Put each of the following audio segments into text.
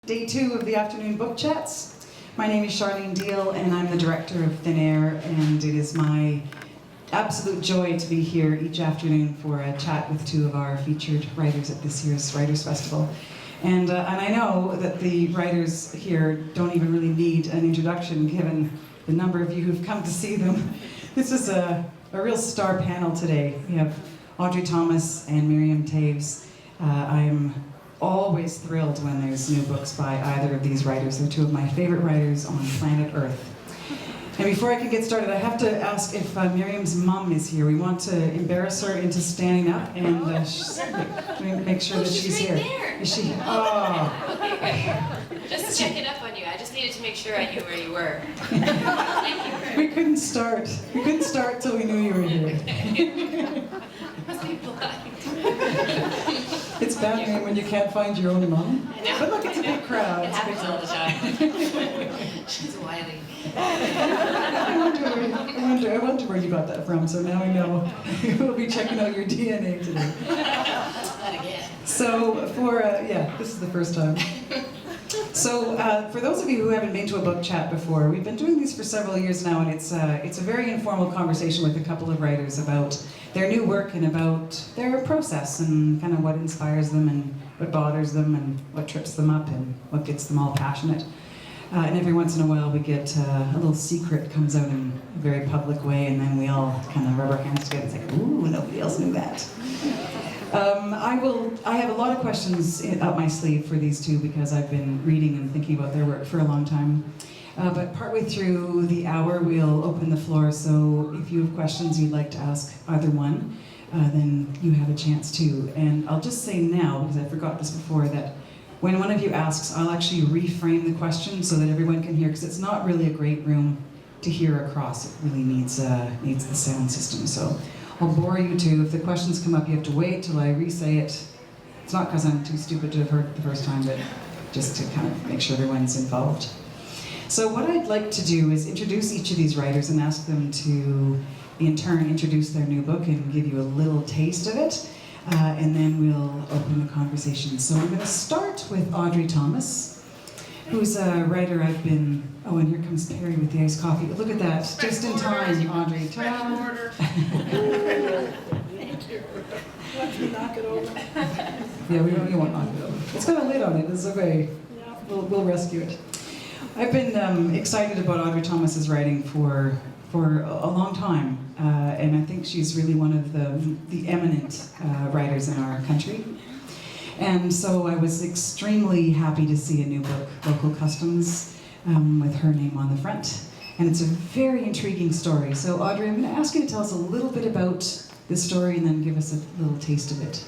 Day 2 of the afternoon book chats. My name is Charlene Deal and I'm the director of Thin Air, and it is my absolute joy to be here each afternoon for a chat with two of our featured writers at this year's Writers' Festival. And I know that the writers here don't even really need an introduction given the number of you who've come to see them. This is a real star panel today. We have Audrey Thomas and Miriam Toews. I'm always thrilled when there's new books by either of these writers. They're two of my favorite writers on planet Earth. And before I can get started, I have to ask if Miriam's mom is here. We want to embarrass her into standing up and make sure that she's here. There. Is she? Oh. Okay, great. Just checking up on you. I just needed to make sure I knew where you were. Thank you. We couldn't start. We couldn't start till we knew you were here. Must be blind. It's bad name when you can't find your own mom. I know. But look, it's a big crowd. It It's a big happens all the time. She's wily. I wonder where you got that from, so now we know. We'll be checking out your DNA today. Not again. So this is the first time. So for those of you who haven't been to a book chat before, we've been doing these for several years now, and it's a very informal conversation with a couple of writers about their new work and about their process and kind of what inspires them and what bothers them and what trips them up and what gets them all passionate. And every once in a while we get a little secret comes out in a very public way, and then we all kind of rub our hands together. It's like, ooh, nobody else knew that. I have a lot of questions up my sleeve for these two because I've been reading and thinking about their work for a long time. But partway through the hour, we'll open the floor, so if you have questions you'd like to ask either one, then you have a chance to. And I'll just say now, because I forgot this before, that when one of you asks, I'll actually reframe the question so that everyone can hear, because it's not really a great room to hear across. It really needs the sound system. So I'll bore you too. If the questions come up, you have to wait till I re-say it. It's not because I'm too stupid to have heard it the first time, but just to kind of make sure everyone's involved. So what I'd like to do is introduce each of these writers and ask them to, in turn, introduce their new book and give you a little taste of it. And then we'll open the conversation. So I'm going to start with Audrey Thomas, who's a writer I've been... Oh, and here comes Perry with the iced coffee. Look at that, just in time, Audrey. Ta-da! Thank you. Let me knock it over. Yeah, you won't knock it over. It's got a lid on it, it's okay. Yeah. We'll rescue it. I've been excited about Audrey Thomas's writing for a long time, and I think she's really one of the eminent writers in our country. And so I was extremely happy to see a new book, Local Customs, with her name on the front. And it's a very intriguing story. So Audrey, I'm going to ask you to tell us a little bit about this story and then give us a little taste of it.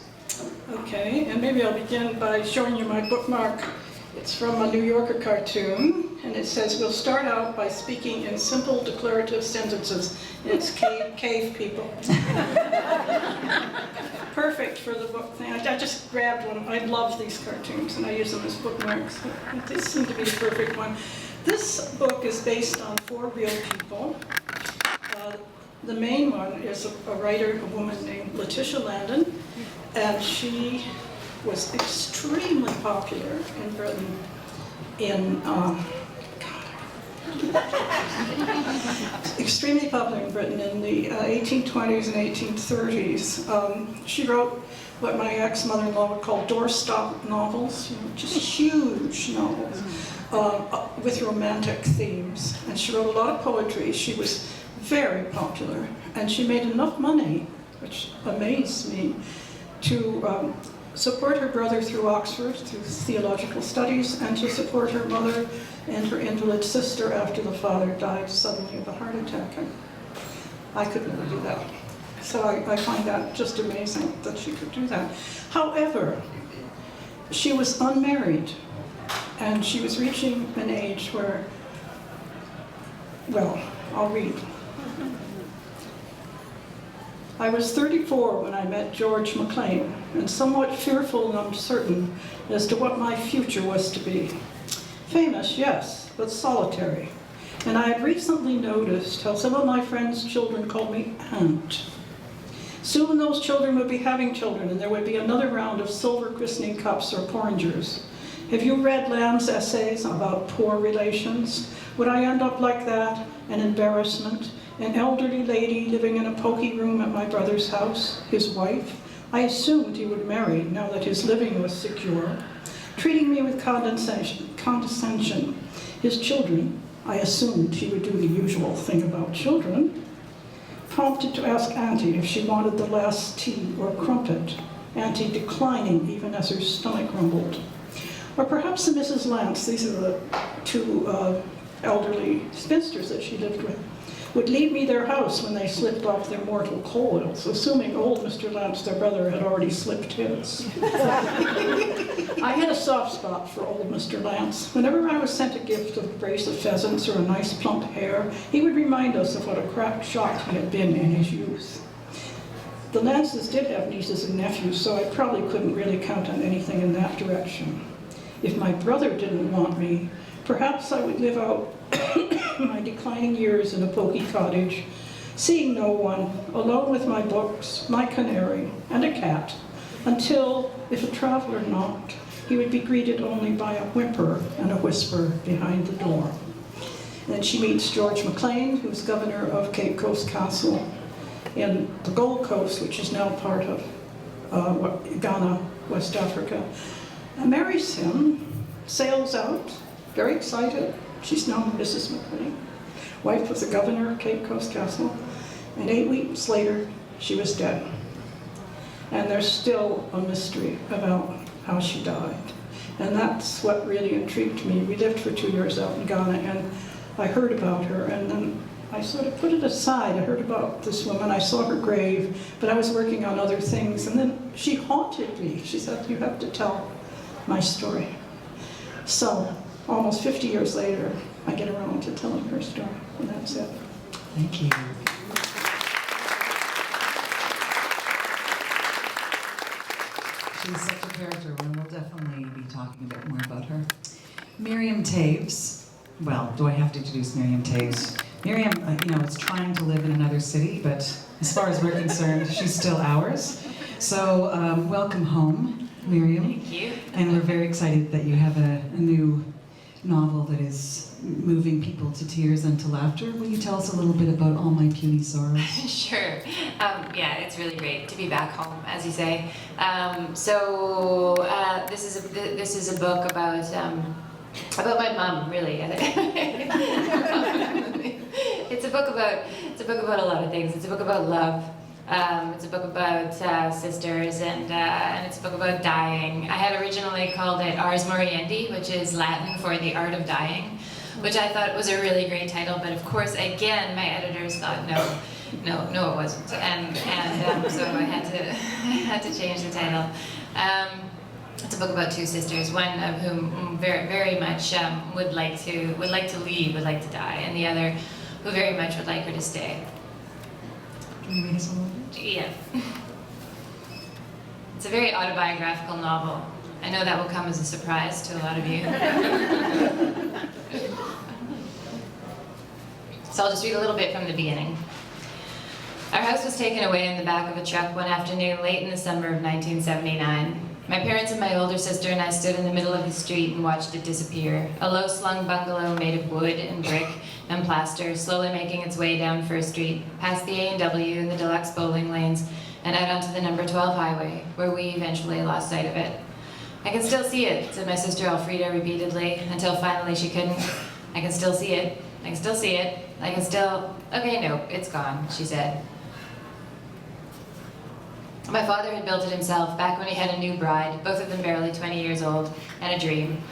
Okay, and maybe I'll begin by showing you my bookmark. It's from a New Yorker cartoon, and it says, we'll start out by speaking in simple declarative sentences. And it's cave people. Perfect for the book thing. I just grabbed one. I love these cartoons, and I use them as bookmarks. This seemed to be the perfect one. This book is based on 4 real people. The main one is a writer, a woman named Letitia Landon, and she was extremely popular in Britain extremely popular in Britain in the 1820s and 1830s. She wrote what my ex-mother-in-law would call doorstop novels, just huge novels with romantic themes. And she wrote a lot of poetry. She was very popular, and she made enough money, which amazed me, to support her brother through Oxford, through theological studies, and to support her mother and her invalid sister after the father died suddenly of a heart attack. And I could never do that. So I find that just amazing that she could do that. However, she was unmarried, and she was reaching an age where, well, I'll read. I was 34 when I met George MacLean, and somewhat fearful and uncertain as to what my future was to be. Famous, yes, but solitary. And I had recently noticed how some of my friends' children called me Aunt. Soon those children would be having children, and there would be another round of silver christening cups or porringers. Have you read Lamb's essays about poor relations? Would I end up like that? An embarrassment? An elderly lady living in a pokey room at my brother's house? His wife? I assumed he would marry now that his living was secure. Treating me with condescension. His children? I assumed he would do the usual thing about children. Prompted to ask Auntie if she wanted the last tea or crumpet. Auntie declining even as her stomach rumbled. Or perhaps the Mrs. Lance, these are the two elderly spinsters that she lived with, would leave me their house when they slipped off their mortal coils, assuming old Mr. Lance, their brother, had already slipped his. I had a soft spot for old Mr. Lance. Whenever I was sent a gift of a brace of pheasants or a nice plump hare, he would remind us of what a crack shot he had been in his youth. The Lances did have nieces and nephews, so I probably couldn't really count on anything in that direction. If my brother didn't want me, perhaps I would live out my declining years in a pokey cottage, seeing no one, alone with my books, my canary, and a cat, until, if a traveler knocked, he would be greeted only by a whimper and a whisper behind the door. And then she meets George MacLean, who's governor of Cape Coast Castle in the Gold Coast, which is now part of Ghana, West Africa. Marries him, sails out, very excited. She's now Mrs. MacLean. Wife was the governor of Cape Coast Castle. And 8 weeks later, she was dead. And there's still a mystery about how she died. And that's what really intrigued me. We lived for 2 years out in Ghana, and I heard about her, and then I sort of put it aside. I heard about this woman, I saw her grave, but I was working on other things, and then she haunted me. She said, "You have to tell my story." So, almost 50 years later, I get around to telling her story, and that's it. Thank you. She's such a character, and we'll definitely be talking a bit more about her. Miriam Taves. Well, do I have to introduce Miriam Taves? Miriam, is trying to live in another city, but as far as we're concerned, she's still ours. So, welcome home, Miriam. Thank you. And we're very excited that you have a new novel that is moving people to tears and to laughter. Will you tell us a little bit about All My Puny Sorrows? Sure. Yeah, it's really great to be back home, as you say. This is a book about my mom, really. It's a book about a lot of things. It's a book about love. It's a book about sisters, and it's a book about dying. I had originally called it Ars Moriendi, which is Latin for the art of dying, which I thought was a really great title. But of course, again, my editors thought no, it wasn't, and so I had to change the title. It's a book about two sisters, one of whom very, very much would like to leave, would like to die, and the other who very much would like her to stay. Can you read us a little bit? Yeah. It's a very autobiographical novel. I know that will come as a surprise to a lot of you. So I'll just read a little bit from the beginning. Our house was taken away in the back of a truck one afternoon late in the summer of 1979. My parents and my older sister and I stood in the middle of the street and watched it disappear. A low-slung bungalow made of wood and brick and plaster, slowly making its way down First Street, past the A&W and the deluxe bowling lanes, and out onto the number 12 highway, where we eventually lost sight of it. "I can still see it," said my sister Elfrida repeatedly, until finally she couldn't. "I can still see it. I can still see it. I can still... Okay, no, it's gone," she said. My father had built it himself back when he had a new bride, both of them barely 20 years old, and a dream.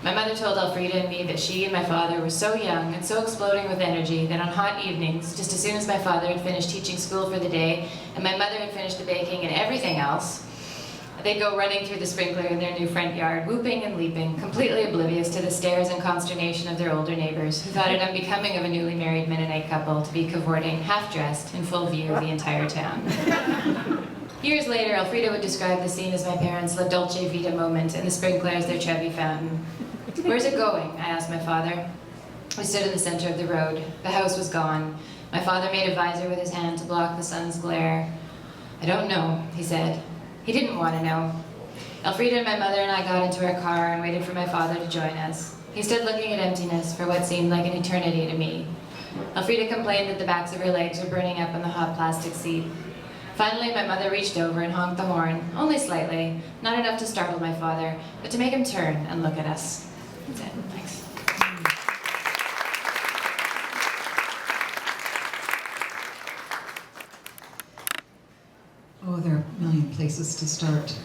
My mother told Elfrida and me that she and my father were so young and so exploding with energy that on hot evenings, just as soon as my father had finished teaching school for the day and my mother had finished the baking and everything else, they'd go running through the sprinkler in their new front yard, whooping and leaping, completely oblivious to the stares and consternation of their older neighbors, who thought it unbecoming of a newly married Mennonite couple to be cavorting, half-dressed, in full view of the entire town. Years later, Elfrida would describe the scene as my parents' La Dolce Vita moment and the sprinkler as their Trevi fountain. "Where's it going?" I asked my father. We stood in the center of the road. The house was gone. My father made a visor with his hand to block the sun's glare. "I don't know," he said. He didn't want to know. Elfrida and my mother and I got into our car and waited for my father to join us. He stood looking at emptiness for what seemed like an eternity to me. Elfrida complained that the backs of her legs were burning up on the hot plastic seat. Finally, my mother reached over and honked the horn, only slightly, not enough to startle my father, but to make him turn and look at us. That's it. Thanks. Oh, there are a million places to start.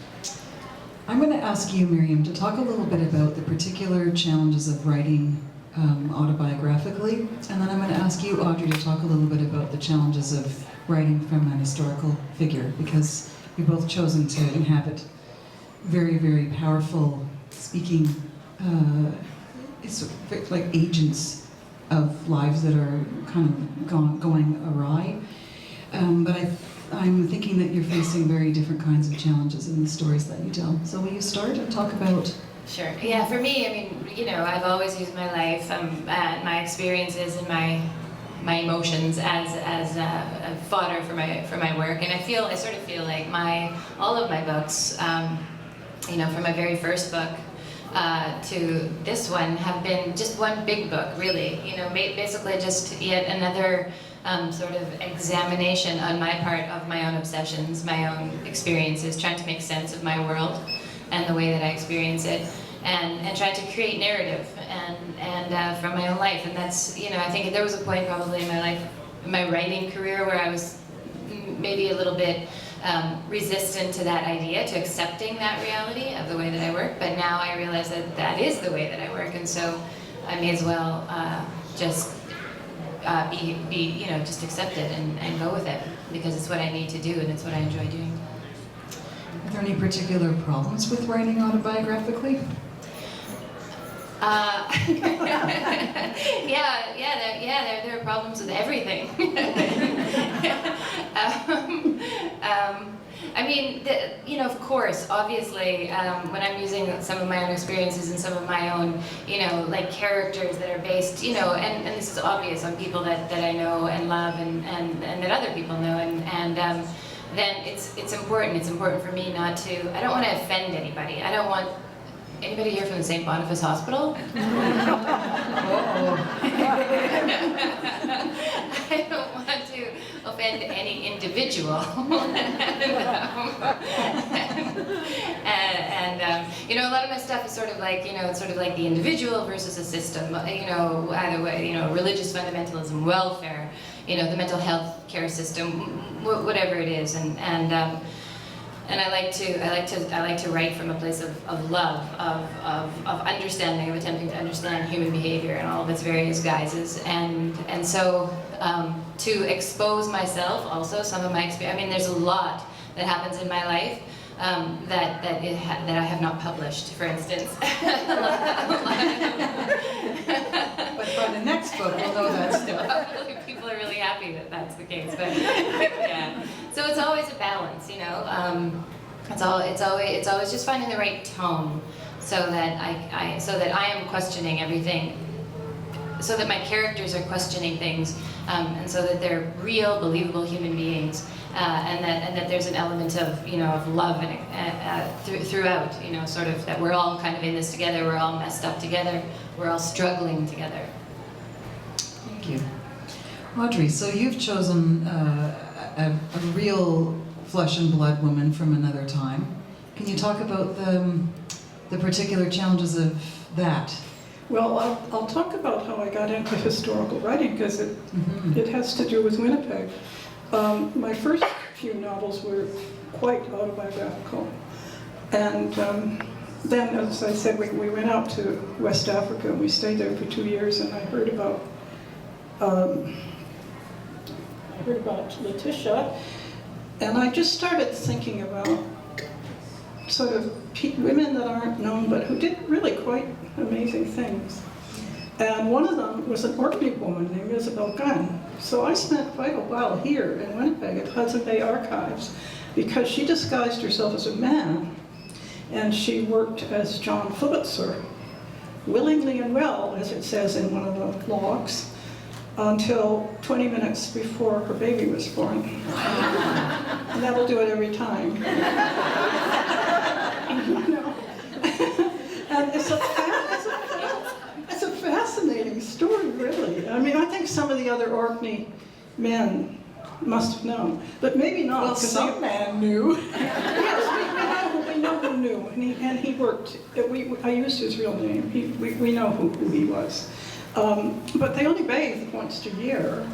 I'm going to ask you, Miriam, to talk a little bit about the particular challenges of writing autobiographically, and then I'm going to ask you, Audrey, to talk a little bit about the challenges of writing from an historical figure, because you've both chosen to inhabit very, very powerful speaking, it's like agents of lives that are kind of going awry. But I'm thinking that you're facing very different kinds of challenges in the stories that you tell. So will you start and talk about? Sure. Yeah, for me, I mean, you know, I've always used my life, my experiences and my emotions as fodder for my work, and I sort of feel like all of my books, you know, from my very first book to this one, have been just one big book, really. You know, basically just yet another sort of examination on my part of my own obsessions, my own experiences, trying to make sense of my world and the way that I experience it, and trying to create narrative and from my own life. And that's, you know, I think there was a point probably in my life, in my writing career, where I was maybe a little bit resistant to that idea, to accepting that reality of the way that I work. But now I realize that that is the way that I work, and so I may as well just be you know, just accept it and go with it, because it's what I need to do and it's what I enjoy doing. Are there any particular problems with writing autobiographically? There are problems with everything. I mean, you know, of course, obviously, when I'm using some of my own experiences and some of my own, you know, like characters that are based, you know, and this is obvious on people that I know and love and that other people know, and then it's important. It's important for me not to. I don't want to offend anybody. I don't want. Anybody here from the St. Boniface Hospital? I don't want to offend any individual. You know, a lot of my stuff is sort of like, you know, it's sort of like the individual versus a system. You know, either way, you know, religious fundamentalism, welfare, you know, the mental health care system, whatever it is, and I like to write from a place of love, of understanding, of attempting to understand human behavior and all of its various guises, and so to expose myself, also some of my experience. I mean, there's a lot that happens in my life that I have not published, for instance. But by the next book, we'll know that stuff. People are really happy that that's the case, but yeah. So it's always a balance, you know. It's always just finding the right tone, so that I am questioning everything, so that my characters are questioning things, and so that they're real, believable human beings, and that there's an element of, you know, of love and throughout, you know, sort of that we're all kind of in this together. We're all messed up together. We're all struggling together. Thank you. Audrey, so you've chosen a real flesh and blood woman from another time. Can you talk about the particular challenges of that? Well, I'll talk about how I got into historical writing, because it has to do with Winnipeg. My first few novels were quite autobiographical. And then, as I said, we went out to West Africa, and we stayed there for 2 years, and I heard about Letitia, and I just started thinking about sort of women that aren't known, but who did really quite amazing things. And one of them was an Orkney woman named Isabel Gunn. So I spent quite a while here in Winnipeg at Hudson Bay Archives, because she disguised herself as a man, and she worked as John Fulitzer, willingly and well, as it says in one of the logs, until 20 minutes before her baby was born. And that'll do it every time. you know. And it's a fascinating story, really. I mean, I think some of the other Orkney men must have known, but maybe not. Well, 'cause some man knew. Yes, we know who knew, and he worked. I used his real name. We know who he was. But they only bathed once a year,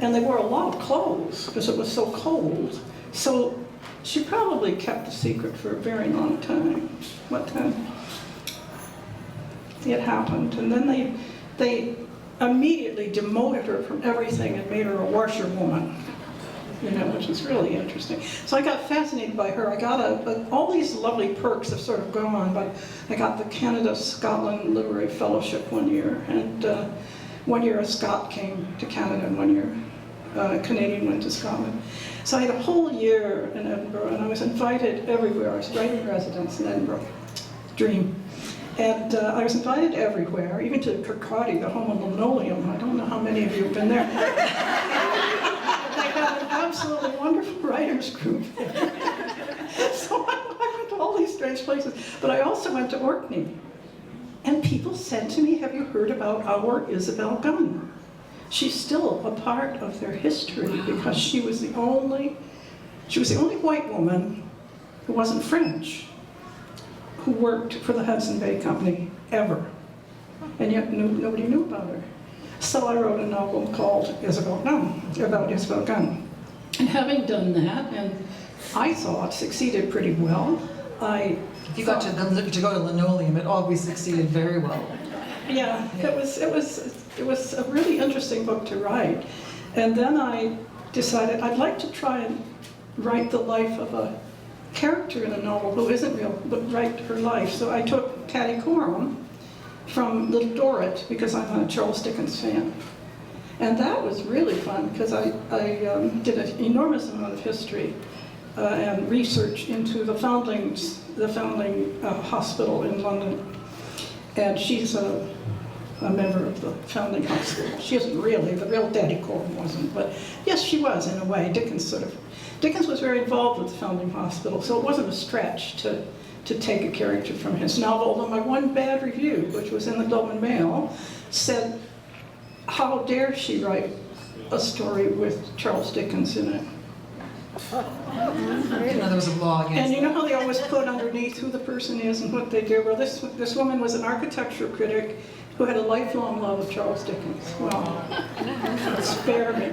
and they wore a lot of clothes because it was so cold. So she probably kept the secret for a very long time. What it happened, and then they immediately demoted her from everything and made her a washerwoman. You know, which is really interesting. So I got fascinated by her. I got all these lovely perks have sort of gone, but I got the Canada-Scotland Literary Fellowship one year, and 1 year a Scot came to Canada, and 1 year a Canadian went to Scotland. So I had a whole year in Edinburgh, and I was invited everywhere. I was writing residence in Edinburgh. Dream. And I was invited everywhere, even to Kirkcaldy, the home of Linoleum. I don't know how many of you have been there. They had an absolutely wonderful writers group there. So I went to all these strange places. But I also went to Orkney. And people said to me, have you heard about our Isabel Gunn? She's still a part of their history because she was the only white woman who wasn't French who worked for the Hudson Bay Company ever. And yet nobody knew about her. So I wrote a novel called Isabel Gunn, about Isabel Gunn. And having done that, and I thought succeeded pretty well, If you got to go to Linoleum, it always succeeded very well. Yeah, it was a really interesting book to write. And then I decided I'd like to try and write the life of a character in a novel who isn't real, but write her life. So I took Tatty Coram from Little Dorrit, because I'm a Charles Dickens fan. And that was really fun, because I did an enormous amount of history and research into the founding hospital in London. And she's a member of the founding hospital. She isn't really, the real Tatty Coram wasn't, but yes, she was in a way. Dickens was very involved with the founding hospital, so it wasn't a stretch to take a character from his novel, although my one bad review, which was in the Globe and Mail, said, how dare she write a story with Charles Dickens in it? I didn't know there was a law against And you know how they always put underneath who the person is and what they do? Well, this woman was an architecture critic who had a lifelong love of Charles Dickens. Well, spare me.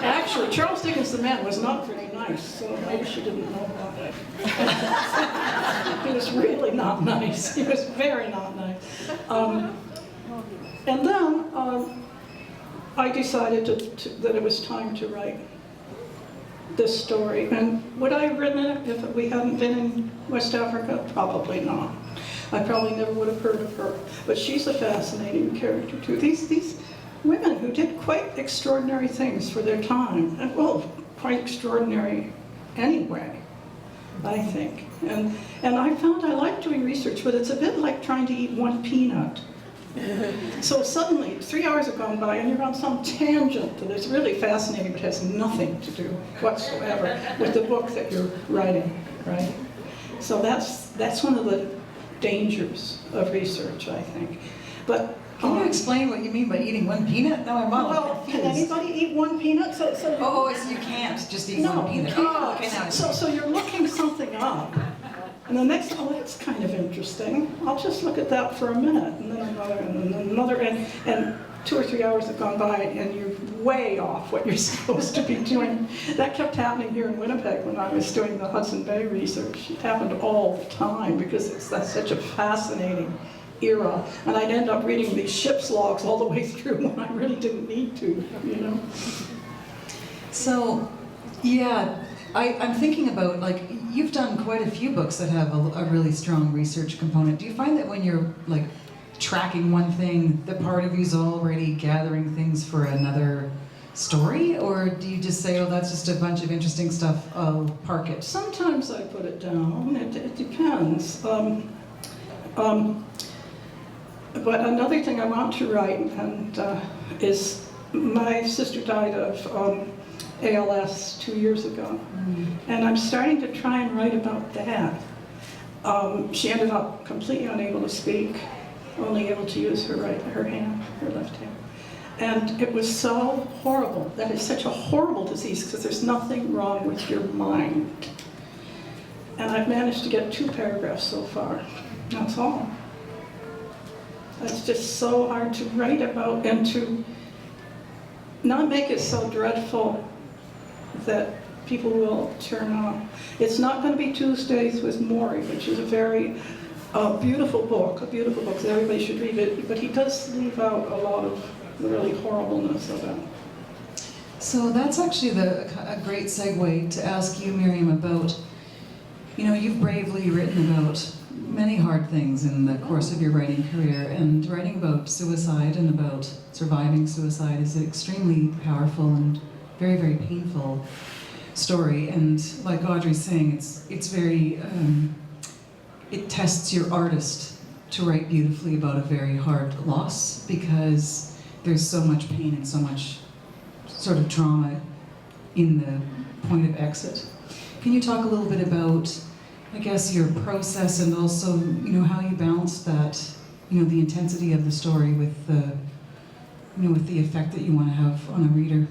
Actually, Charles Dickens the man was not very nice, so maybe she didn't know about it. He was really not nice. He was very not nice. And then I decided that it was time to write this story. And would I have written it if we hadn't been in West Africa? Probably not. I probably never would have heard of her. But she's a fascinating character too. These women who did quite extraordinary things for their time, and well, quite extraordinary anyway, I think. And I found I like doing research, but it's a bit like trying to eat one peanut. So suddenly, 3 hours have gone by and you're on some tangent that is really fascinating but has nothing to do whatsoever with the book that you're writing, right? So that's one of the dangers of research, I think. But Can you explain what you mean by eating one peanut? No, I'm all well, can confused. anybody eat one peanut? So You can't just eat no, one peanut. because- Okay, now so you're looking something up, and the next, oh, that's kind of interesting. I'll just look at that for a minute, and then another, and 2 or 3 hours have gone by, and you're way off what you're supposed to be doing. That kept happening here in Winnipeg when I was doing the Hudson Bay research. It happened all the time because that's such a fascinating era, and I'd end up reading these ship's logs all the way through when I really didn't need to, you know. So, yeah, I'm thinking about, like, you've done quite a few books that have a really strong research component. Do you find that when you're, like, tracking one thing, the part of you's already gathering things for another story? Or do you just say, oh, that's just a bunch of interesting stuff, I'll park it? Sometimes I put it down, it depends. But another thing I want to write is my sister died of ALS 2 years ago. And I'm starting to try and write about that. She ended up completely unable to speak, only able to use her hand, her left hand. And it was so horrible. That is such a horrible disease because there's nothing wrong with your mind. And I've managed to get 2 paragraphs so far. That's all. It's just so hard to write about and to not make it so dreadful that people will turn off. It's not going to be Tuesdays with Morrie, which is a very beautiful book that everybody should read it, but he does leave out a lot of the really horribleness of it. So that's actually a great segue to ask you, Miriam, about, you've bravely written about many hard things in the course of your writing career, and writing about suicide and about surviving suicide is an extremely powerful and very, very painful story. And like Audrey's saying, it's very, it tests your artist to write beautifully about a very hard loss, because there's so much pain and so much sort of trauma in the point of exit. Can you talk a little bit about, I guess, your process, and also, how you balance that, the intensity of the story with the, with the effect that you want to have on a reader?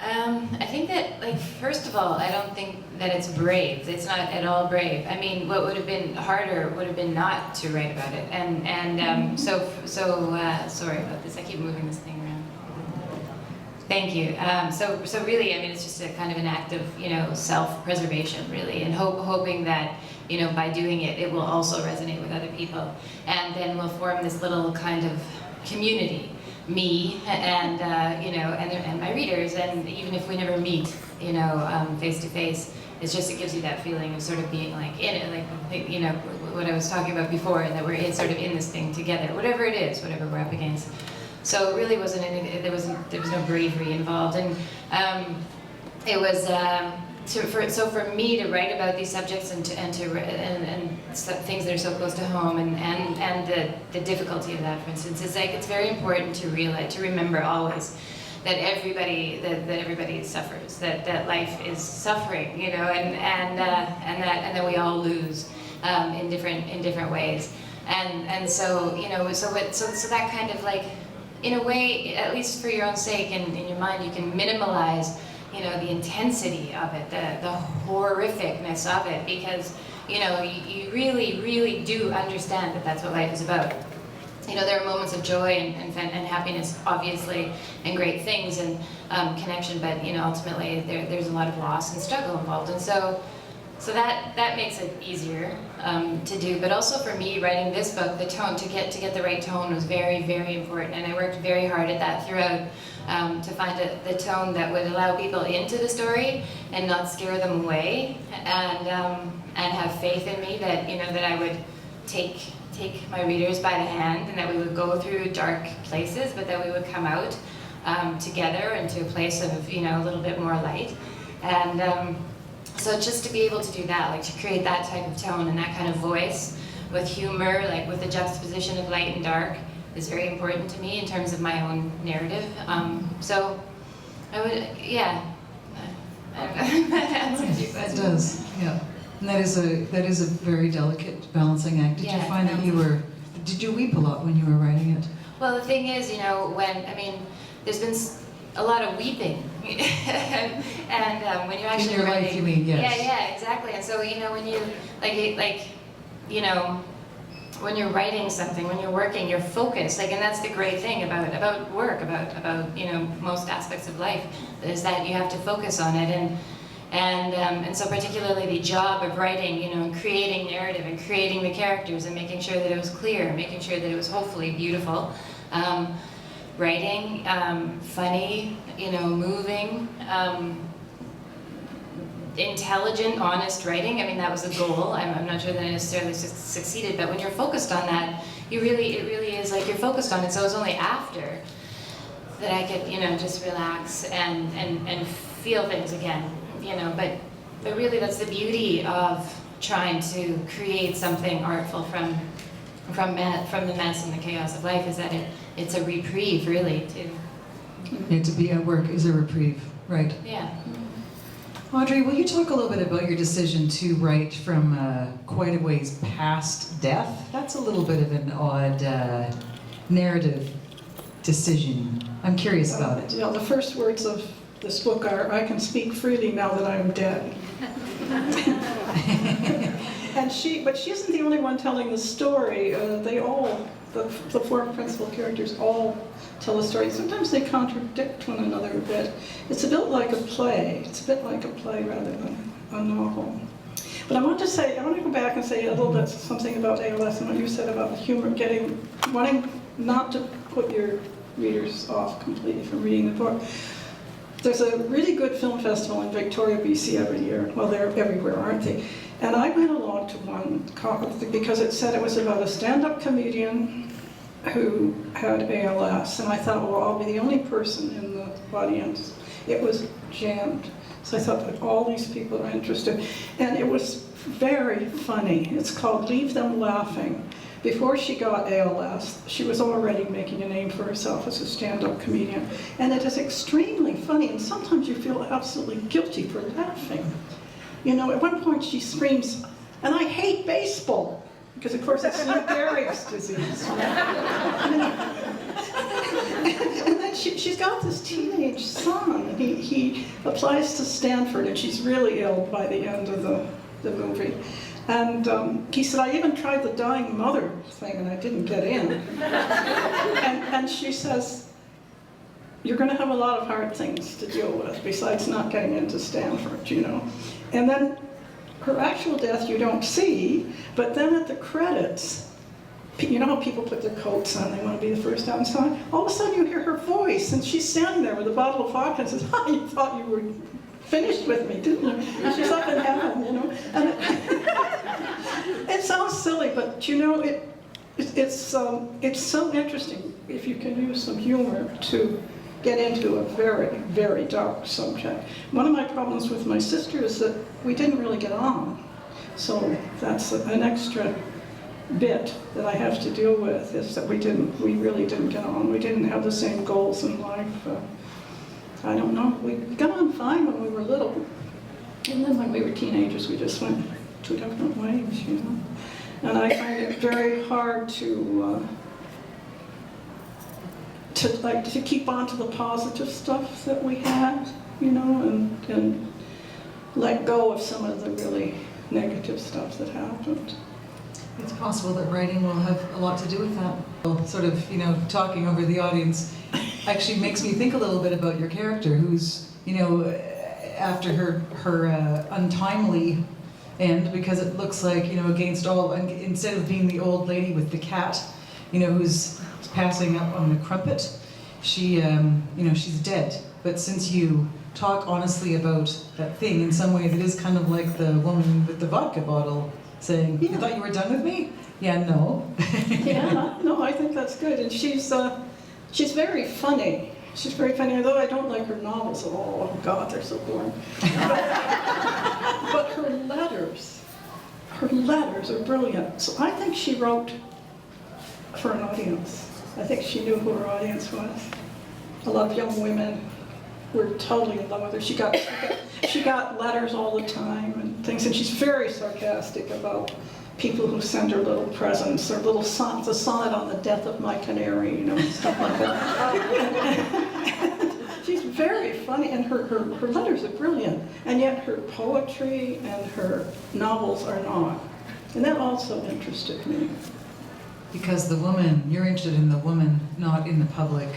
I think that, first of all, I don't think that it's brave. It's not at all brave. I mean, what would have been harder would have been not to write about it. So sorry about this. I keep moving this thing around. Thank you. So really, I mean, it's just a kind of an act of, self-preservation, really, and hoping that, by doing it, it will also resonate with other people, and then we'll form this little kind of community. Me and and my readers, and even if we never meet, face to face, it gives you that feeling of sort of being like in it, what I was talking about before, and that we're sort of in this thing together, whatever it is, whatever we're up against. So it really wasn't there was no bravery involved, and it was. So for me to write about these subjects and things that are so close to home, and the difficulty of that, for instance, it's very important to remember always that everybody suffers, that life is suffering, and that we all lose in different ways, and so so that kind of in a way, at least for your own sake and in your mind, you can minimalize the intensity of it, the horrificness of it, because, you really, really do understand that that's what life is about. There are moments of joy and happiness, obviously, and great things and connection, but, ultimately there's a lot of loss and struggle involved. And so that makes it easier to do. But also for me, writing this book, the tone, to get the right tone was very, very important. And I worked very hard at that throughout. To find the tone that would allow people into the story and not scare them away, and have faith in me that that I would take my readers by the hand, and that we would go through dark places, but that we would come out together into a place of a little bit more light, and so just to be able to do that, to create that type of tone and that kind of voice with humor, with the juxtaposition of light and dark, is very important to me in terms of my own narrative. So I would, yeah. I don't know if that answers your question. It does, yeah. And that is a very delicate balancing act. Did you find that did you weep a lot when you were writing it? Well, the thing is, there's been a lot of weeping, and when you're actually in your writing, life, you mean, yes. Yeah, exactly. And so when you when you're writing something, when you're working, you're focused. And that's the great thing about work, about most aspects of life, is that you have to focus on it. And so particularly the job of writing, and creating narrative and creating the characters and making sure that it was clear, making sure that it was hopefully beautiful. Writing, funny, moving, intelligent, honest writing. I mean, that was the goal. I'm not sure that I necessarily succeeded, but when you're focused on that, it really is you're focused on it. So it was only after that I could, just relax and feel things again, But really, that's the beauty of trying to create something artful from the mess and the chaos of life, is that it's a reprieve, really, too. To be at work is a reprieve. Right. Yeah. Audrey, will you talk a little bit about your decision to write from quite a ways past death? That's a little bit of an odd narrative decision. I'm curious about it. The first words of this book are, "I can speak freely now that I am dead." But she isn't the only one telling the story. They all, the four principal characters, all tell a story. Sometimes they contradict one another a bit. It's a bit like a play. It's a bit like a play rather than a novel. But I want to go back and say a little bit something about ALS and what you said about humor, wanting not to put your readers off completely from reading the book. There's a really good film festival in Victoria, BC every year. Well, they're everywhere, aren't they? And I went along to one because it said it was about a stand-up comedian who had ALS. And I thought, well, I'll be the only person in the audience. It was jammed. So I thought that all these people are interested. And it was very funny. It's called Leave Them Laughing. Before she got ALS, she was already making a name for herself as a stand-up comedian. And it is extremely funny, and sometimes you feel absolutely guilty for laughing. You know, at one point she screams, "And I hate baseball," because of course it's Lou Gehrig's disease. And then she's got this teenage son. He applies to Stanford, and she's really ill by the end of the movie. And he said, "I even tried the dying mother thing and I didn't get in." And she says, "You're going to have a lot of hard things to deal with besides not getting into Stanford, you know." And then her actual death you don't see, but then at the credits, you know how people put their coats on, they want to be the first out and so on? All of a sudden you hear her voice and she's standing there with a bottle of vodka and says, "Ha, you thought you were finished with me, didn't you?" And she's up in heaven, you know. And it sounds silly, but you know, it's so interesting if you can use some humor to get into a very, very dark subject. One of my problems with my sister is that we didn't really get on. So that's an extra bit that I have to deal with, is that we really didn't get on. We didn't have the same goals in life. I don't know, we got on fine when we were little. And then when we were teenagers, we just went two different ways, you know. And I find it very hard to keep on to the positive stuff that we had, you know, and let go of some of the really negative stuff that happened. It's possible that writing will have a lot to do with that. Well, sort of, you know, talking over the audience actually makes me think a little bit about your character, who's, you know, after her untimely end, because it looks like, you know, against all, instead of being the old lady with the cat, you know, who's passing up on the crumpet, she, you know, she's dead. But since you talk honestly about that thing in some ways, it is kind of like the woman with the vodka bottle saying, "You thought you were done with me?" Yeah, no. Yeah, no, I think that's good. And she's very funny. She's very funny, although I don't like her novels at all. Oh God, they're so boring. But her letters are brilliant. So I think she wrote for an audience. I think she knew who her audience was. A lot of young women were totally in love with her. She got letters all the time and things, and she's very sarcastic about people who send her little presents or little sonnets, a sonnet on the death of my canary, you know, and stuff like that. And she's very funny, and her letters are brilliant, and yet her poetry and her novels are not. And that also interested me. Because the woman, you're interested in the woman, not in the public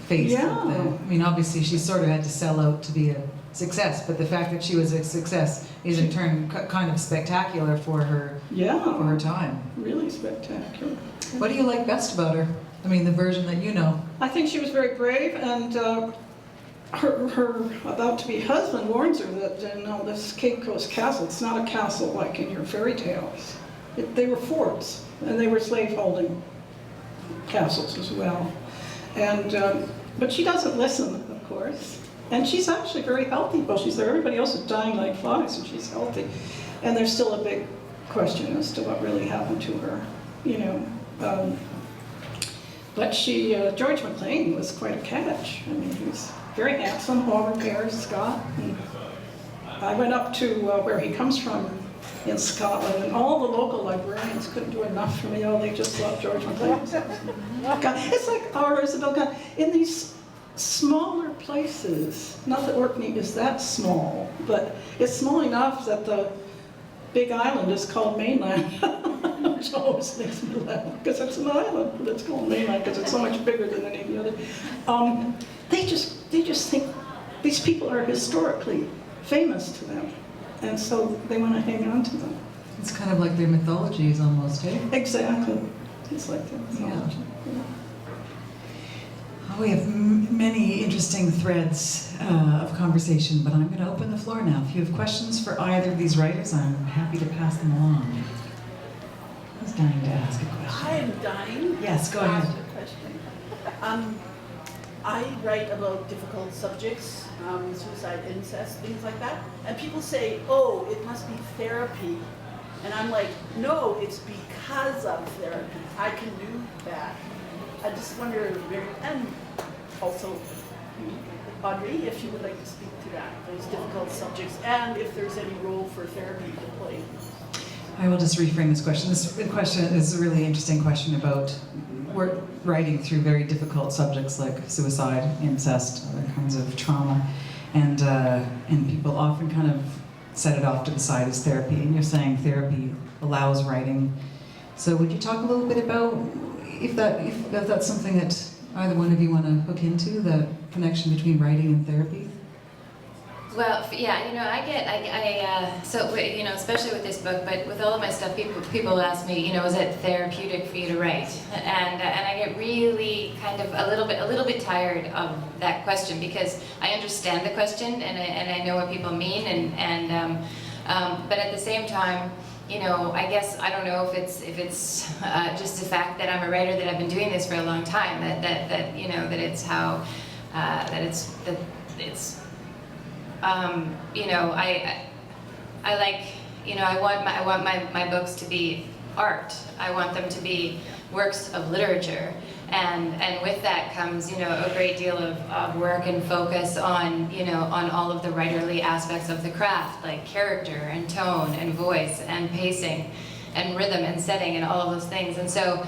face. Yeah. Of the, I mean, obviously she sort of had to sell out to be a success, but the fact that she was a success is in turn kind of spectacular for her time. Really spectacular. What do you like best about her? I mean, the version that you know. I think she was very brave, and her about-to-be husband warns her that, you know, this Cape Coast castle, it's not a castle like in your fairy tales. They were forts, and they were slave-holding castles as well. And but she doesn't listen, of course. And she's actually very healthy while she's there. Everybody else is dying like flies, and she's healthy. And there's still a big question as to what really happened to her, you know. But George McClane was quite a catch. I mean, very handsome, Howard Ayres Scott. And I went up to where he comes from in Scotland, and all the local librarians couldn't do enough for me. Oh, they just love George MacLeod. It's like our Isabel Gunn. In these smaller places, not that Orkney is that small, but it's small enough that the big island is called mainland, which always makes me laugh, because it's an island, but it's called mainland because it's so much bigger than any of the other. They just think these people are historically famous to them, and so they want to hang on to them. It's kind of like their mythologies almost, eh? Exactly. It's like that. Yeah. We have many interesting threads of conversation, but I'm going to open the floor now. If you have questions for either of these writers, I'm happy to pass them along. Who's dying to ask a question? I am dying. Yes, go to ask ahead. a question. I write about difficult subjects, suicide, incest, things like that. And people say, oh, it must be therapy. And I'm like, no, it's because of therapy. I can do that. I just wonder, and also, Audrey, if you would like to speak to that, those difficult subjects, and if there's any role for therapy to play. I will just reframe this question. This question is a really interesting question about writing through very difficult subjects like suicide, incest, other kinds of trauma, and people often kind of set it off to the side as therapy. And you're saying therapy allows writing. So would you talk a little bit about if that's something that either one of you want to hook into, the connection between writing and therapy? Well, yeah, especially with this book, but with all of my stuff, people ask me, is it therapeutic for you to write? And I get really kind of a little bit tired of that question, because I understand the question and I know what people mean, but at the same time, I guess I don't know if it's just the fact that I'm a writer, that I've been doing this for a long time, I want my books to be art. I want them to be works of literature, and with that comes a great deal of work and focus on on all of the writerly aspects of the craft, like character and tone and voice and pacing and rhythm and setting and all of those things. And so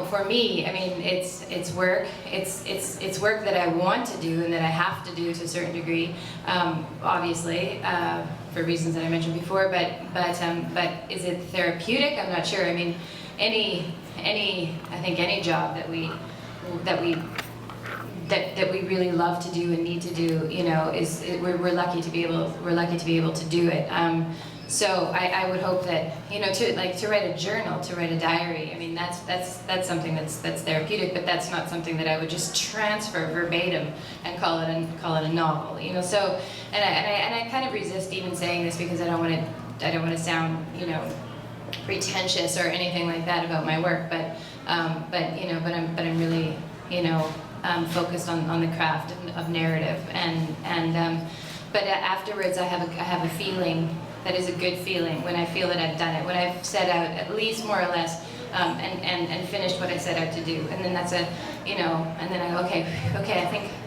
for me, I mean, it's work. It's work that I want to do and that I have to do to a certain degree, obviously, for reasons that I mentioned before. But is it therapeutic? I'm not sure. I mean, I think any job that we really love to do and need to do, we're lucky to be able to do it. So I would hope that to write a journal, to write a diary. I mean, that's something that's therapeutic, but that's not something that I would just transfer verbatim and call it a novel. So and I kind of resist even saying this, because I don't want to sound pretentious or anything like that about my work. But I'm really focused on the craft of narrative, but afterwards I have a feeling that is a good feeling when I feel that I've done it, when I've set out at least more or less and finished what I set out to do, and then that's and then I okay,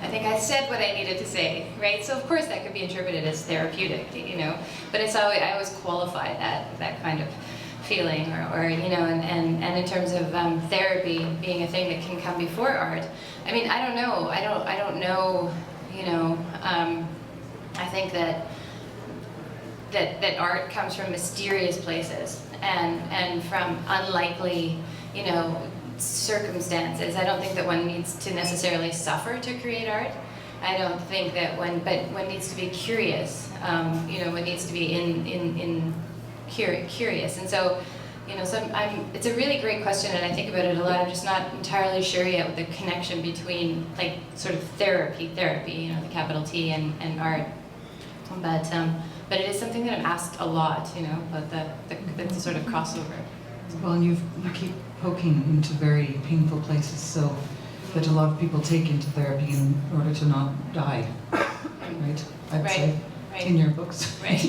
I think I said what I needed to say, right? So of course that could be interpreted as therapeutic, but it's always, I always qualify that kind of feeling, or and in terms of therapy being a thing that can come before art. I mean, I don't know. I think that art comes from mysterious places and from unlikely, circumstances. I don't think that one needs to necessarily suffer to create art. I don't think that one needs to be curious. One needs to be curious. And so, it's a really great question, and I think about it a lot. I'm just not entirely sure yet with the connection between, like, sort of therapy, the capital T, and art. But it is something that I'm asked a lot, about the sort of crossover. Well, and you keep poking into very painful places, so that a lot of people take into therapy in order to not die, right? I'd say. Right. In your books. Right.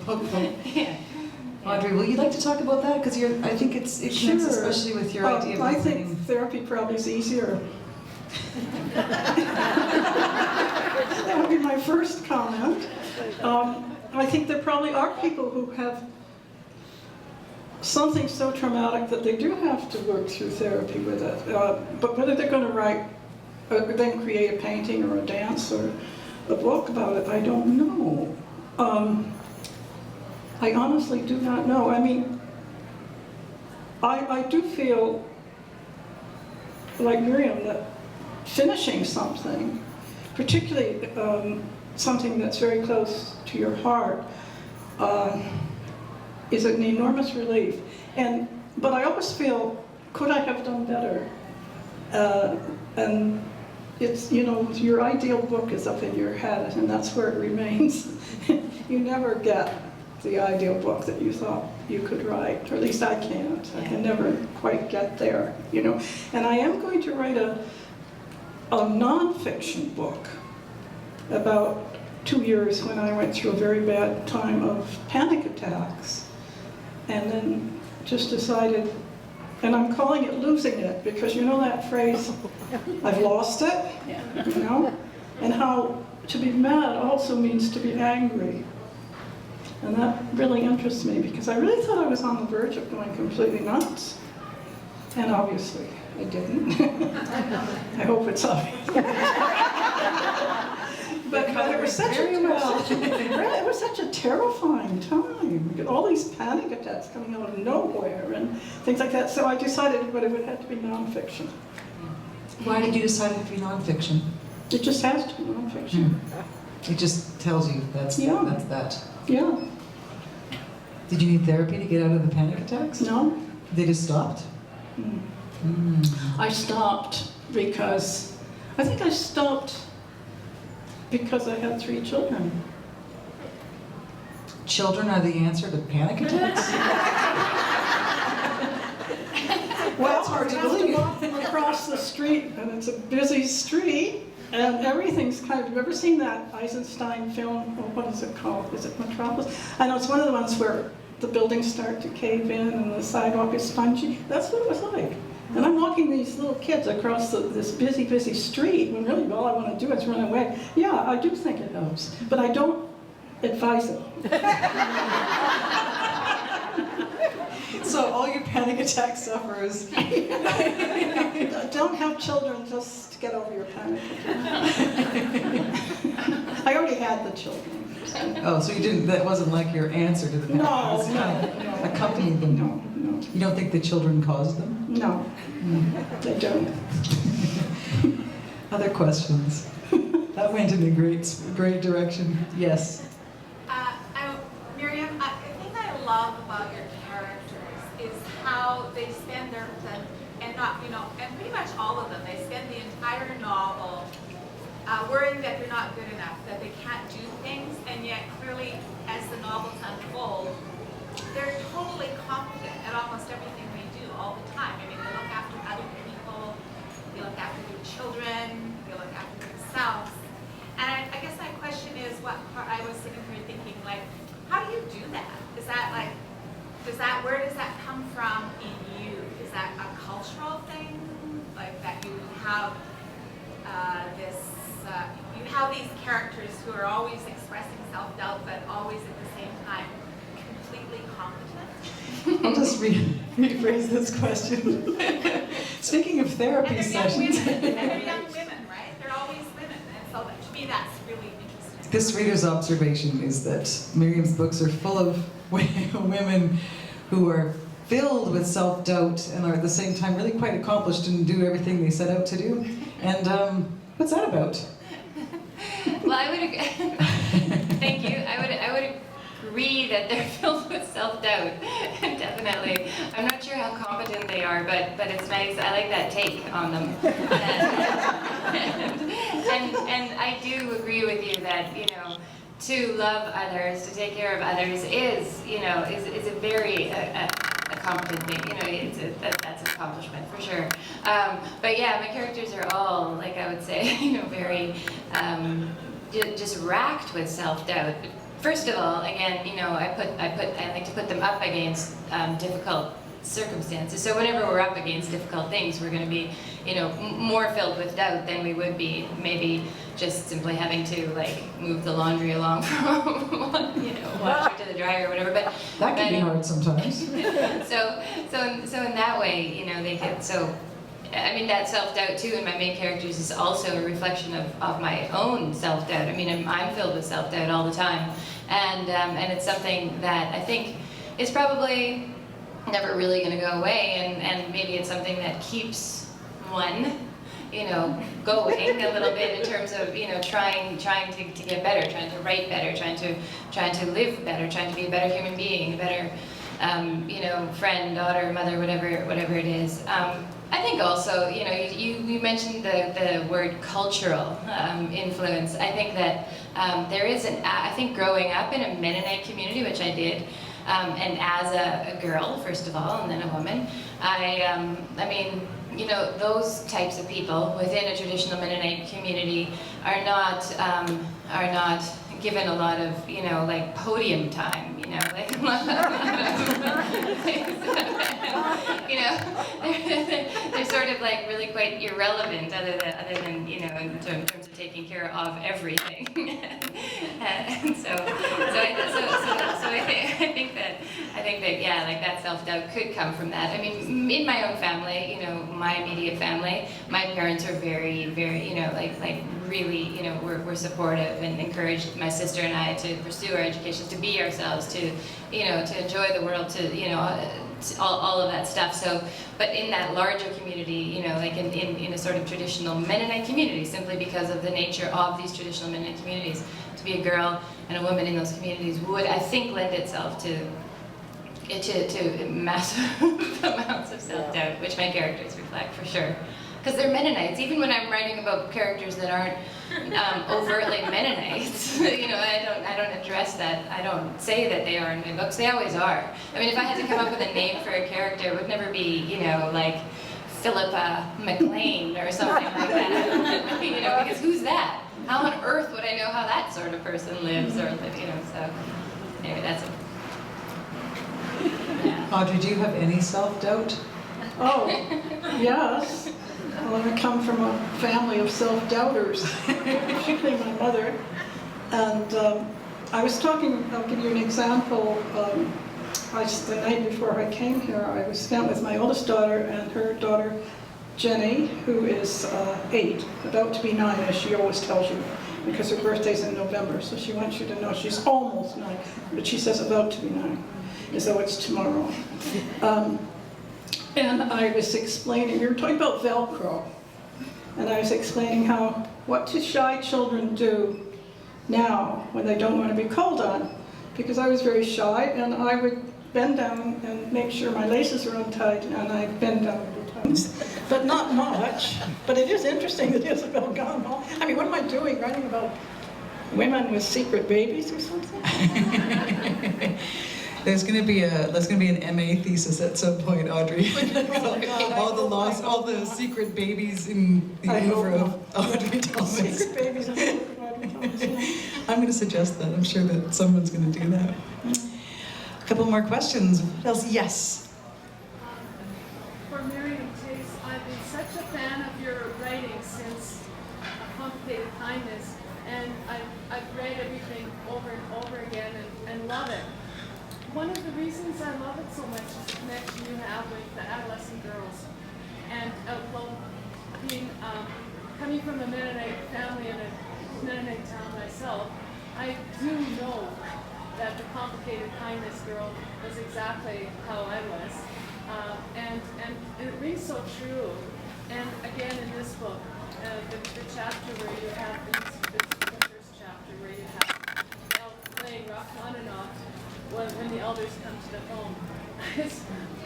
Poke. Yeah. Audrey, will you like to talk about that? Because I think it connects especially with your idea of I writing. think therapy probably is easier That would be my first comment. I think there probably are people who have something so traumatic that they do have to work through therapy with it. But whether they're going to write, or then create a painting or a dance or a book about it, I don't know. I honestly do not know. I mean, I do feel like Miriam that finishing something, particularly something that's very close to your heart, is an enormous relief. But I always feel, could I have done better? And it's, you know, your ideal book is up in your head, and that's where it remains. You never get the ideal book that you thought you could write, or at least I can't. I can never quite get there, you know. And I am going to write a nonfiction book about 2 years when I went through a very bad time of panic attacks, and then just decided, and I'm calling it losing it, because you know that phrase, I've lost it, you know? And how to be mad also means to be angry. And that really interests me, because I really thought I was on the verge of going completely nuts. And obviously, I didn't. I hope it's obvious. But it was such it was such a terrifying time. We got all these panic attacks coming out of nowhere and things like that. So I decided that it would have to be nonfiction. Why did you decide to be nonfiction? It just has to be nonfiction. It just tells you that's that. Yeah. Did you need therapy to get out of the panic attacks? No. They just stopped? I stopped because I had 3 children. Children are the answer to panic attacks? Well, That's hard to you have believe. walk them across the street, and it's a busy street, and everything's kind of. Have you ever seen that Eisenstein film? Oh, what is it called? Is it Metropolis? I know it's one of the ones where the buildings start to cave in and the sidewalk is spongy. That's what it was like. And I'm walking these little kids across this busy, busy street when really all I want to do is run away. Yeah, I do think it helps, but I don't advise it. So all you panic attack sufferers. Don't have children, just get over your panic attack. I already had the children. Oh, so you didn't, that wasn't like your answer to the panic attacks. You kind of accompanied them. No. You don't think the children caused them? No, they don't. Other questions? That went in a great direction. Yes. Miriam, the thing I love about your characters is how they spend and pretty much all of them, they spend the entire novel worrying that they're not good enough, that they can't do things, and yet clearly, as the novels unfold, they're totally competent at almost everything they do all the time. I mean, they look after other people, they look after their children, they look after themselves. And I guess my question is, I was sitting here thinking, like, how do you do that? Is that like, where does that come from in you? Is that a cultural thing? Like that you have you have these characters who are always expressing self-doubt, but always at the same time completely competent? I'll just rephrase this question. Speaking of therapy and sessions. They're young women, right? They're always women. And so to me, that's really interesting. This reader's observation is that Miriam's books are full of women who are filled with self-doubt and are at the same time really quite accomplished and do everything they set out to do. And what's that about? Well, I would thank you. I would agree that they're filled with self-doubt. Definitely. I'm not sure how competent they are, but it's nice. I like that take on them. And I do agree with you that, you know, to love others, to take care of others is a very competent thing. You know, that's an accomplishment for sure. But yeah, my characters are all, like I would say, you know, very just racked with self-doubt. First of all, again, you know, I like to put them up against difficult circumstances. So whenever we're up against difficult things, we're going to be, more filled with doubt than we would be maybe just simply having to like move the laundry along from washer to the dryer or whatever. But That can be hard sometimes. so in that way, they get so. I mean, that self-doubt too in my main characters is also a reflection of my own self-doubt. I mean, I'm filled with self-doubt all the time, and it's something that I think is probably never really going to go away, and maybe it's something that keeps one, going a little bit in terms of trying to get better, trying to write better, trying to live better, trying to be a better human being, a better friend, daughter, mother, whatever it is. I think also, you mentioned the word cultural influence. I think that there is I think growing up in a Mennonite community, which I did, and as a girl, first of all, and then a woman, I mean, those types of people within a traditional Mennonite community are not given a lot of, like podium time, like a lot they're sort of like really quite irrelevant other than in terms of taking care of everything. And so I think that yeah, like that self-doubt could come from that. I mean, in my own family, my immediate family, my parents are very, very, like really, were supportive and encouraged my sister and I to pursue our educations, to be ourselves, to enjoy the world, all of that stuff. So, but in that larger community, like in a sort of traditional Mennonite community, simply because of the nature of these traditional Mennonite communities, to be a girl and a woman in those communities would, I think, lend itself to massive amounts of self-doubt, which my characters reflect for sure. Because they're Mennonites. Even when I'm writing about characters that aren't overtly Mennonites, I don't address that. I don't say that they are in my books. They always are. I mean, if I had to come up with a name for a character, it would never be, like Philippa McLean or something like that. Because who's that? How on earth would I know how that sort of person lives or So anyway, that's it. Yeah. Audrey, do you have any self-doubt? Oh, yes. Well, I come from a family of self-doubters, particularly my mother. And I was talking, I'll give you an example. The night before I came here, I was spent with my oldest daughter and her daughter, Jenny, who is 8, about to be 9, as she always tells you, because her birthday's in November. So she wants you to know she's almost 9, but she says about to be 9, as though it's tomorrow. And I was explaining, we were talking about Velcro, and I was explaining what do shy children do now when they don't want to be called on? Because I was very shy, and I would bend down and make sure my laces are untied, and I bend down every time. But not much. But it is interesting that Isabel gone home. I mean, what am I doing, writing about women with secret babies or something? There's going to be an MA thesis at some point, Audrey. all the secret babies in the oeuvre of Audrey Thomas. Secret babies in the oeuvre of Audrey Thomas. Yeah. I'm going to suggest that. I'm sure that someone's going to do that. A couple more questions. What else? Yes. For Miriam Chase, I've been such a fan of your writing since A Complicated Kindness, and I've read everything over and over again and love it. One of the reasons I love it so much is the connection you have with the adolescent girls. And coming from a Mennonite family in a Mennonite town myself, I do know that the Complicated Kindness girl was exactly how I was. And it rings so true. And again, in this book, the chapter where you have, the first chapter where you have playing Rachmaninoff, when the elders come to the home.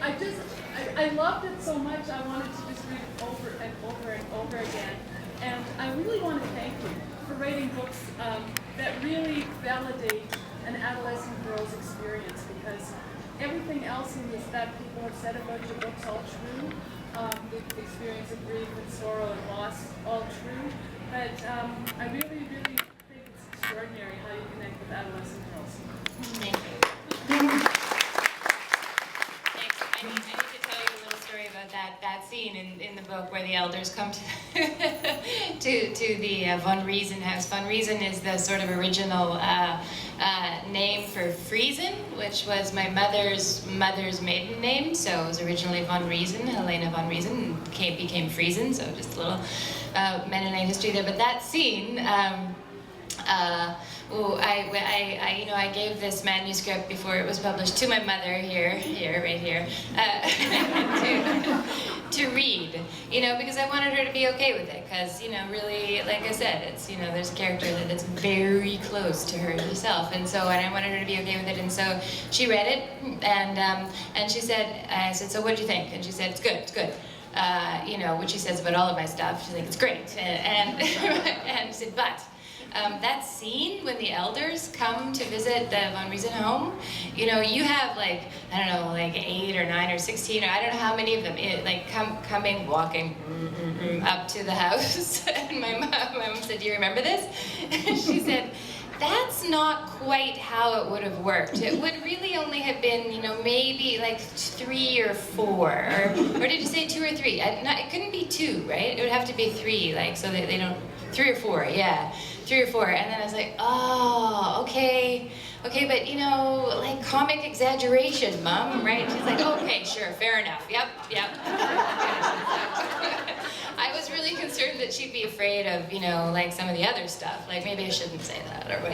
I loved it so much, I wanted to just read it over and over and over again. And I really want to thank you for writing books that really validate an adolescent girl's experience, because everything else in this that people have said about your books, all true. The experience of grief and sorrow and loss, all true. But I really, really think it's extraordinary how you connect with adolescent girls. Thank you. Thanks. I mean, book where the elders come to to the Von Riesen house. Von Riesen is the sort of original name for Friesen, which was my mother's maiden name. So it was originally Von Riesen, Helena Von Riesen, became Friesen. So just a little Mennonite history there. But that scene. I gave this manuscript before it was published to my mother right here, to read, because I wanted her to be okay with it, because, really, like I said, it's, there's a character that's very close to her herself, and I wanted her to be okay with it, and so she read it, and she said, I said, so what do you think? And she said, it's good. Which she says about all of my stuff. She's like, it's great, and and she said, but. That scene when the elders come to visit the Von Riesen home, you have like 8 or 9 or 16, or I don't know how many of them, coming, walking up to the house. And my mom said, do you remember this? And she said, that's not quite how it would have worked. It would really only have been, maybe like 3 or 4, or did you say 2 or 3? It couldn't be 2, right? It would have to be 3, so that they don't, 3 or 4, yeah. 3 or 4, and then I was like, oh, okay, but comic exaggeration, Mom, right? She's like, okay, sure, fair enough, yep. I was really concerned that she'd be afraid of, some of the other stuff, maybe I shouldn't say that, or or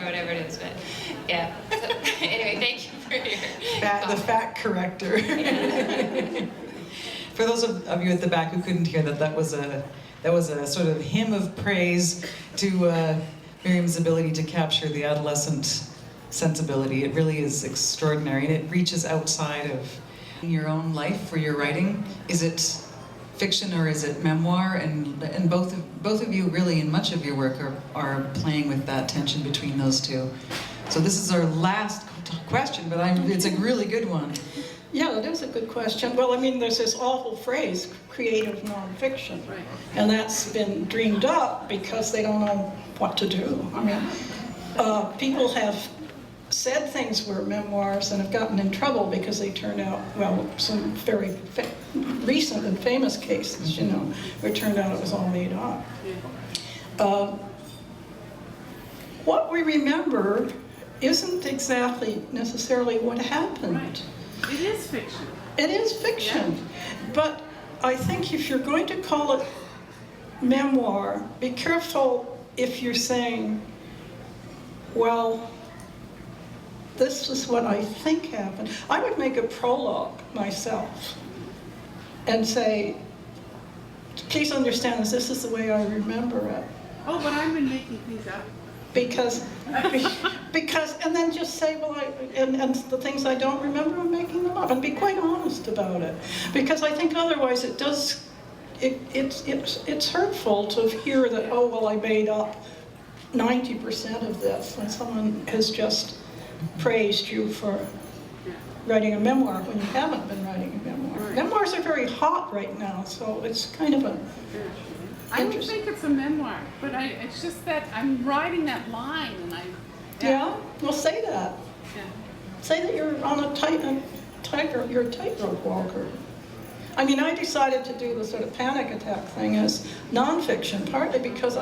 whatever it is, but yeah. So, anyway, thank you for your the fact corrector. For those of you at the back who couldn't hear that was a sort of hymn of praise to Miriam's ability to capture the adolescent sensibility. It really is extraordinary, and it reaches outside of your own life for your writing. Is it fiction or is it memoir? And both of you really, in much of your work, are playing with that tension between those two. So this is our last question, but it's a really good one. Yeah, it is a good question. Well, there's this awful phrase, creative nonfiction. Right. And that's been dreamed up because they don't know what to do. People have said things were memoirs and have gotten in trouble because they turned out, some very recent and famous cases, where it turned out it was all made up. What we remember isn't exactly necessarily what happened. Right. It is fiction. It is fiction. Yeah. But I think if you're going to call it memoir, be careful if you're saying, well, this is what I think happened. I would make a prologue myself and say, please understand this is the way I remember it. Oh, but I've been making things up. Because, and then just say, and the things I don't remember, I'm making them up, and be quite honest about it. Because I think otherwise it's hurtful to hear that, I made up 90% of this, when someone has just praised you for writing a memoir when you haven't been writing a memoir. Right. Memoirs are very hot right now, so it's kind of a... I don't think it's a memoir, but it's just that I'm writing that line, and Yeah, well, say that. Yeah. Say that you're on you're a tightrope walker. I decided to do the sort of panic attack thing as nonfiction, partly because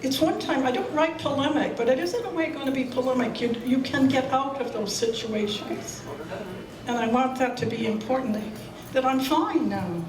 it's one time, I don't write polemic, but it is in a way going to be polemic. You can get out of those situations. And I want that to be important, that I'm fine now.